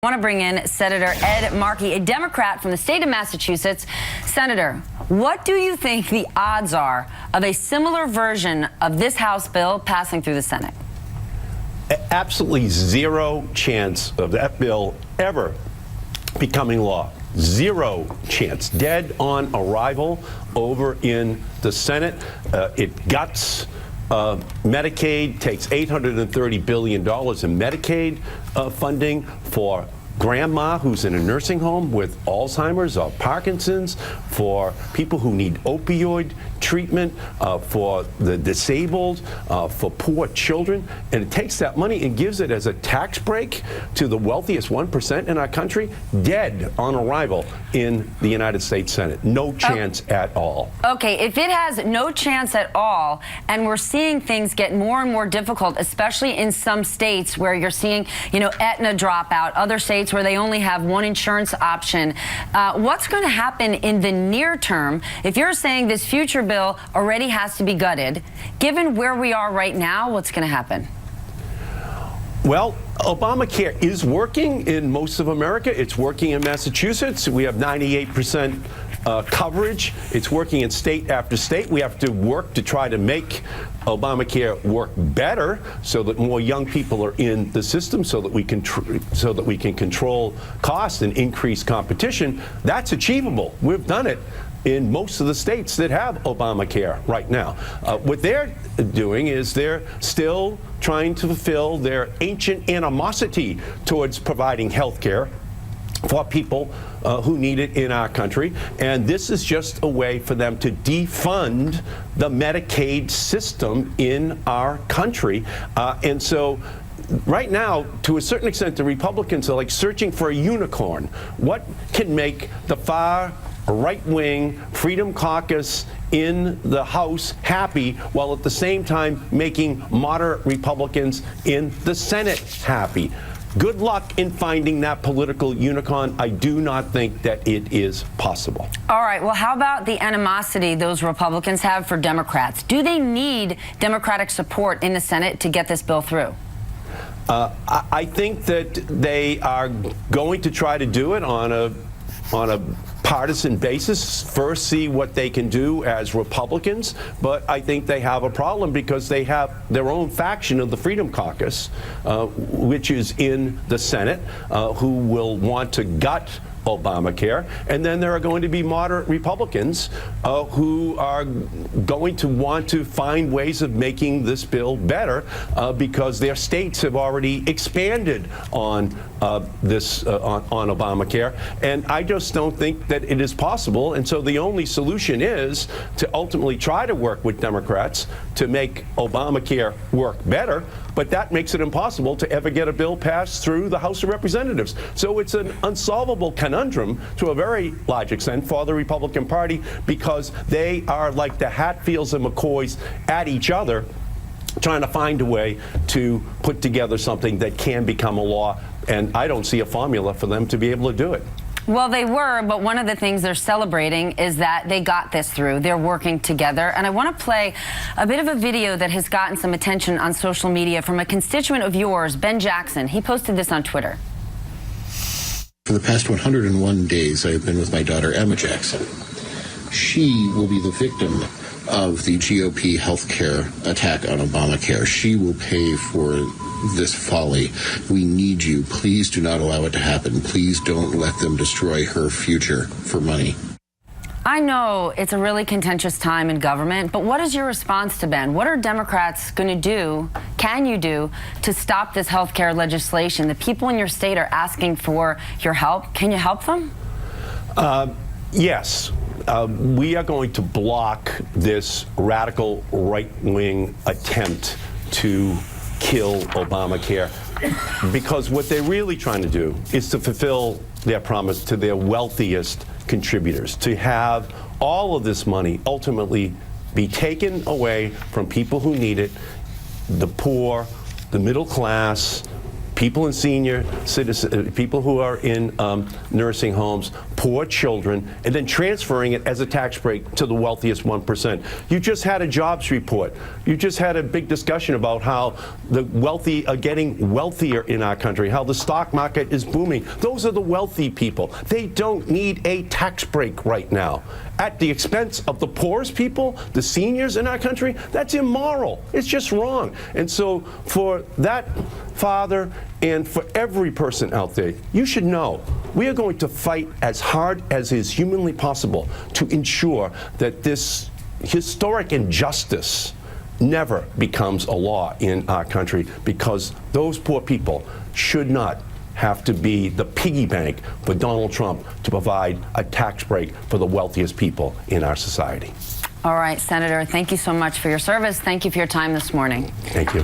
I want to bring in Senator Ed Markey, a Democrat from the state of Massachusetts. Senator, what do you think the odds are of a similar version of this House bill passing through the Senate? Absolutely zero chance of that bill ever becoming law. Zero chance. Dead on arrival over in the Senate. It guts Medicaid, takes $830 billion in Medicaid funding for grandma who's in a nursing home with Alzheimer's or Parkinson's, for people who need opioid treatment, for the disabled, for poor children. And it takes that money and gives it as a tax break to the wealthiest 1% in our country. Dead on arrival in the United States Senate. No chance at all. Okay, if it has no chance at all, and we're seeing things get more and more difficult, especially in some states where you're seeing, Aetna drop out, other states where they only have one insurance option, what's going to happen in the near term if you're saying this future bill already has to be gutted? Given where we are right now, what's going to happen? Well, Obamacare is working in most of America. It's working in Massachusetts. We have 98% coverage. It's working in state after state. We have to work to try to make Obamacare work better so that more young people are in the system, so that we can control costs and increase competition. That's achievable. We've done it in most of the states that have Obamacare right now. What they're doing is they're still trying to fulfill their ancient animosity towards providing health care for people who need it in our country. And this is just a way for them to defund the Medicaid system in our country. And so right now, to a certain extent, the Republicans are like searching for a unicorn. What can make the far right-wing Freedom Caucus in the House happy, while at the same time making moderate Republicans in the Senate happy? Good luck in finding that political unicorn. I do not think that it is possible. All right. Well, how about the animosity those Republicans have for Democrats? Do they need Democratic support in the Senate to get this bill through? I think that they are going to try to do it on a partisan basis. First, see what they can do as Republicans, but I think they have a problem because they have their own faction of the Freedom Caucus, which is in the Senate, who will want to gut Obamacare, and then there are going to be moderate Republicans who are going to want to find ways of making this bill better because their states have already expanded on on Obamacare, and I just don't think that it is possible. And so the only solution is to ultimately try to work with Democrats to make Obamacare work better, but that makes it impossible to ever get a bill passed through the House of Representatives. So it's an unsolvable conundrum to a very large extent for the Republican Party, because they are like the Hatfields and McCoys at each other, trying to find a way to put together something that can become a law. And I don't see a formula for them to be able to do it. Well, they were, but one of the things they're celebrating is that they got this through. They're working together. And I want to play a bit of a video that has gotten some attention on social media from a constituent of yours, Ben Jackson. He posted this on Twitter. For the past 101 days, I have been with my daughter, Emma Jackson. She will be the victim of the GOP healthcare attack on Obamacare. She will pay for this folly. We need you. Please do not allow it to happen. Please don't let them destroy her future for money. I know it's a really contentious time in government, but what is your response to Ben? What are Democrats going to do, can you do, to stop this health care legislation? The people in your state are asking for your help. Can you help them? Yes. We are going to block this radical right-wing attempt to kill Obamacare, because what they're really trying to do is to fulfill their promise to their wealthiest contributors, to have all of this money ultimately be taken away from people who need it, the poor, the middle class, people in senior citizens, people who are in nursing homes, poor children and then transferring it as a tax break to the wealthiest 1%. You just had a jobs report. You just had a big discussion about how the wealthy are getting wealthier in our country, how the stock market is booming. Those are the wealthy people. They don't need a tax break right now. At the expense of the poorest people, the seniors in our country, that's immoral. It's just wrong. And so for that father and for every person out there, you should know we are going to fight as hard as is humanly possible to ensure that this historic injustice never becomes a law in our country, because those poor people should not have to be the piggy bank for Donald Trump to provide a tax break for the wealthiest people in our society. All right, Senator, thank you so much for your service. Thank you for your time this morning. Thank you.